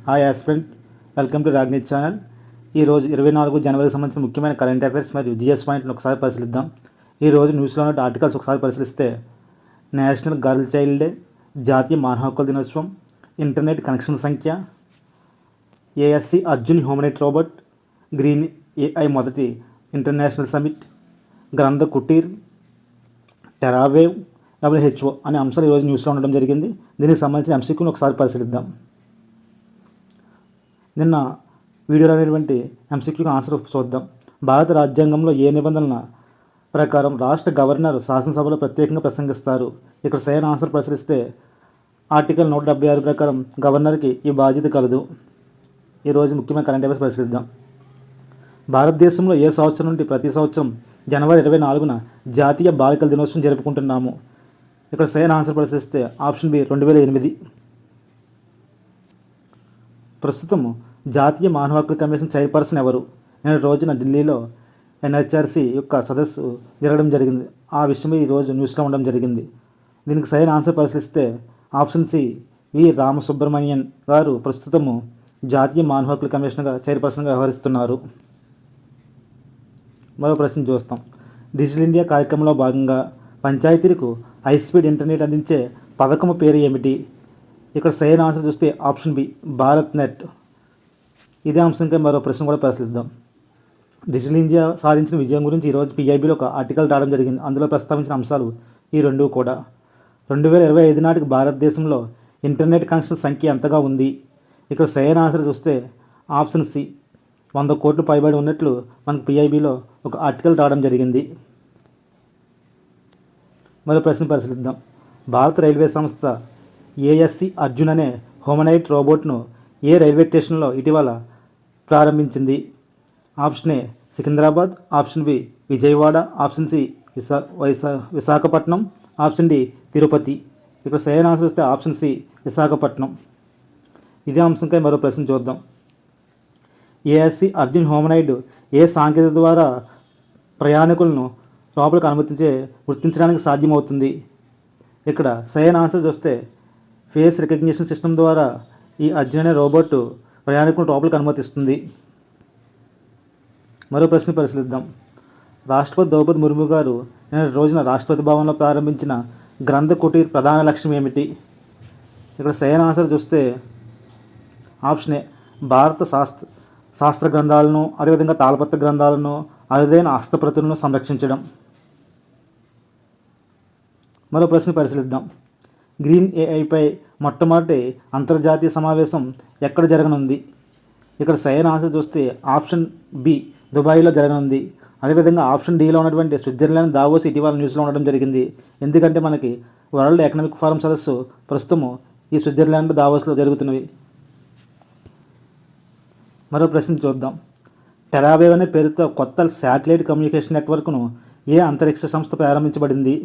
Hi aspirant, welcome to Ragni channel. ఈరోజు 24 జనవరికి సంబంధించిన ముఖ్యమైన కరెంట్ అఫైర్స్ మరియు జిఎస్ పాయింట్లను ఒకసారి పరిశీలిద్దాం. ఈరోజు న్యూస్లో ఉన్న ఆర్టికల్స్ ఒకసారి పరిశీలిస్తే, నేషనల్ గర్ల్ చైల్డ్ డే, జాతీయ మానవ హక్కుల దినోత్సవం, ఇంటర్నెట్ కనెక్షన్ సంఖ్య, ASC Arjun humanoid robot, green AI మొదటి international summit, Grantha Kutir, టెరావేవ్, WHO అనే అంశాలు ఈరోజు న్యూస్లో ఉండడం జరిగింది. దీనికి సంబంధించిన ఎంసీక్యూని ఒకసారి పరిశీలిద్దాం. నిన్న వీడియోలో అనేటువంటి ఎంసీక్యూకి ఆన్సర్ చూద్దాం. భారత రాజ్యాంగంలో ఏ నిబంధనల ప్రకారం రాష్ట్ర గవర్నర్ శాసనసభలో ప్రత్యేకంగా ప్రసంగిస్తారు? ఇక్కడ సరైన ఆన్సర్ పరిశీలిస్తే ఆర్టికల్ 176 ప్రకారం గవర్నర్కి ఈ బాధ్యత కలదు. ఈరోజు ముఖ్యమైన కరెంట్ అఫైర్స్ పరిశీలిద్దాం. భారతదేశంలో ఏ సంవత్సరం నుండి ప్రతి సంవత్సరం జనవరి 24న జాతీయ బాలికల దినోత్సవం జరుపుకుంటున్నాము? ఇక్కడ సరైన ఆన్సర్ పరిశీలిస్తే ఆప్షన్ బి 2008. ప్రస్తుతం జాతీయ మానవ హక్కుల కమిషన్ చైర్పర్సన్ ఎవరు? నేటి రోజున ఢిల్లీలో ఎన్హెచ్ఆర్సీ యొక్క సదస్సు జరగడం జరిగింది. ఆ విషయమే ఈరోజు న్యూస్లో ఉండడం జరిగింది. దీనికి సరైన ఆన్సర్ పరిశీలిస్తే ఆప్షన్ సి వి రామసుబ్రమణియన్ గారు ప్రస్తుతము జాతీయ మానవ హక్కుల కమిషన్గా చైర్పర్సన్గా వ్యవహరిస్తున్నారు. మరో ప్రశ్న చూస్తాం. డిజిటల్ ఇండియా కార్యక్రమంలో భాగంగా పంచాయతీలకు హై స్పీడ్ ఇంటర్నెట్ అందించే పథకం పేరు ఏమిటి? ఇక్కడ సరైన ఆన్సర్ చూస్తే ఆప్షన్ బి భారత్ నెట్. ఇదే అంశంపై మరో ప్రశ్న కూడా పరిశీలిద్దాం. డిజిటల్ ఇండియా సాధించిన విజయం గురించి ఈరోజు PIBలో ఒక ఆర్టికల్ రావడం జరిగింది. అందులో ప్రస్తావించిన అంశాలు ఈ రెండు కూడా. 2025 నాటికి భారతదేశంలో ఇంటర్నెట్ కనెక్షన్ సంఖ్య ఎంతగా ఉంది? ఇక్కడ సరైన ఆన్సర్ చూస్తే ఆప్షన్ సి 100 కోట్లు పైబడి ఉన్నట్లు మనకు PIBలో ఒక ఆర్టికల్ రావడం జరిగింది. మరో ప్రశ్న పరిశీలిద్దాం. భారత రైల్వే సంస్థ ఏఎస్సి అర్జున్ అనే హ్యూమనైట్ రోబోట్ను ఏ రైల్వే స్టేషన్లో ఇటీవల ప్రారంభించింది? Option A Secunderabad, option B Vijayawada, option C Visakhapatnam, option D Tirupati. ఇక్కడ సరైన ఆన్సర్ వస్తే ఆప్షన్ సి విశాఖపట్నం. ఇదే అంశంపై మరో ప్రశ్న చూద్దాం. ఏఎస్సి అర్జున్ హ్యూమనైడ్ ఏ సాంకేతికత ద్వారా ప్రయాణికులను లోపలికి గుర్తించడానికి సాధ్యమవుతుంది? ఇక్కడ సరైన ఆన్సర్ చూస్తే ఫేస్ రికగ్నిషన్ సిస్టమ్ ద్వారా ఈ అర్జున్ అనే రోబోట్ ప్రయాణికులను లోపలికి అనుమతిస్తుంది. మరో ప్రశ్న పరిశీలిద్దాం. రాష్ట్రపతి ద్రౌపది ముర్ము గారు నిన్న రోజున రాష్ట్రపతి భవన్లో ప్రారంభించిన గ్రంథ కుటీర్ ప్రధాన లక్ష్యం ఏమిటి? ఇక్కడ సరైన ఆన్సర్ చూస్తే ఆప్షన్ ఏ భారత శాస్త్ర గ్రంథాలను, అదేవిధంగా తాళపత్ర గ్రంథాలను, అరుదైన హస్తప్రతులను సంరక్షించడం. మరో ప్రశ్న పరిశీలిద్దాం. గ్రీన్ ఏఐపై మొట్టమొదటి అంతర్జాతీయ సమావేశం ఎక్కడ జరగనుంది? ఇక్కడ సరైన ఆన్సర్ చూస్తే ఆప్షన్ బి దుబాయ్లో జరగనుంది. అదేవిధంగా ఆప్షన్ డిలో ఉన్నటువంటి స్విట్జర్లాండ్ దావోస్ ఇటీవల న్యూస్లో ఉండడం జరిగింది. ఎందుకంటే మనకి వరల్డ్ ఎకనామిక్ ఫోరం సదస్సు ప్రస్తుతము ఈ స్విట్జర్లాండ్ దావోస్లో జరుగుతున్నవి. మరో ప్రశ్న చూద్దాం. టెరావేవ్ అనే పేరుతో కొత్త శాటిలైట్ కమ్యూనికేషన్ నెట్వర్క్ను ఏ అంతరిక్ష సంస్థ ప్రారంభించబడింది?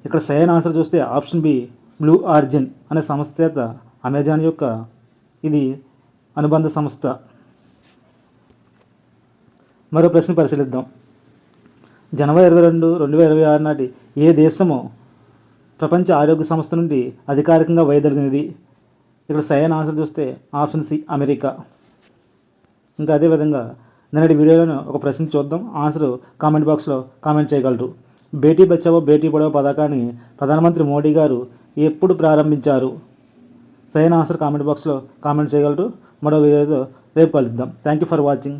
ఇక్కడ సరైన ఆన్సర్ చూస్తే ఆప్షన్ బి బ్లూ ఆరిజిన్ అనే సంస్థ చేత అమెజాన్ యొక్క ఇది అనుబంధ సంస్థ. మరో ప్రశ్న పరిశీలిద్దాం. జనవరి 22, 2026 నాటి ఏ దేశము ప్రపంచ ఆరోగ్య సంస్థ నుండి అధికారికంగా వైదొలిగినది? ఇక్కడ సరైన ఆన్సర్ చూస్తే ఆప్షన్ సి అమెరికా. ఇంకా అదేవిధంగా నిన్నటి వీడియోలో ఒక ప్రశ్న చూద్దాం. ఆన్సర్ కామెంట్ బాక్స్లో కామెంట్ చేయగలరు. బేటీ బచావో బేటీ పడావో పథకాన్ని ప్రధానమంత్రి మోడీ గారు ఎప్పుడు ప్రారంభించారు? సరైన ఆన్సర్ కామెంట్ బాక్స్లో కామెంట్ చేయగలరు. మరో వీడియోతో రేపు కలుద్దాం. Thank you for watching.